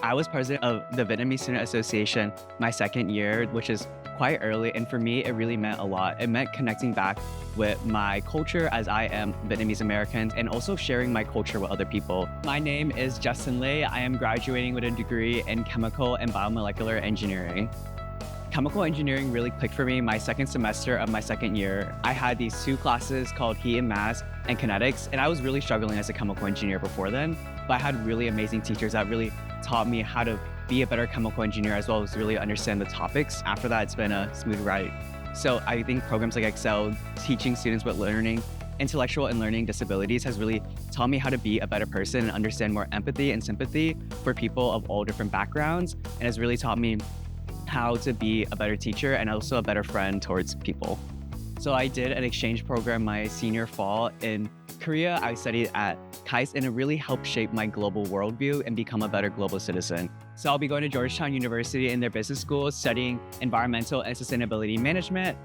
I was president of the Vietnamese Student Association my second year, which is quite early. And for me, it really meant a lot. It meant connecting back with my culture as I am Vietnamese American and also sharing my culture with other people. My name is Justin Lei. I am graduating with a degree in chemical and biomolecular engineering. Chemical engineering really clicked for me my second semester of my second year. I had these two classes called heat and mass and kinetics, and I was really struggling as a chemical engineer before then, but I had really amazing teachers that really taught me how to be a better chemical engineer as well as really understand the topics. After that, it's been a smooth ride. So I think programs like Excel, teaching students with learning, intellectual and learning disabilities has really taught me how to be a better person and understand more empathy and sympathy for people of all different backgrounds, and has really taught me how to be a better teacher and also a better friend towards people. So I did an exchange program my senior fall in Korea. I studied at KAIST, and it really helped shape my global worldview and become a better global citizen. So I'll be going to Georgetown University in their business school, studying environmental and sustainability management.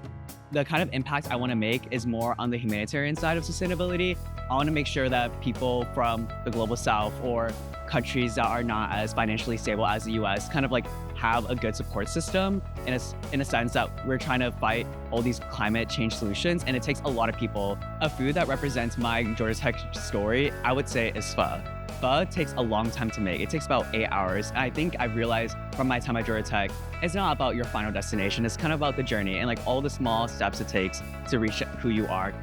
The kind of impact I want to make is more on the humanitarian side of sustainability. I want to make sure that people from the global south or countries that are not as financially stable as the US kind of like have a good support system in a sense that we're trying to fight all these climate change solutions, and it takes a lot of people. A food that represents my Georgia Tech story, I would say, is pho. Pho takes a long time to make. It takes about 8 hours. And I think I've realized from my time at Georgia Tech, it's not about your final destination. It's kind of about the journey and like all the small steps it takes to reach who you are.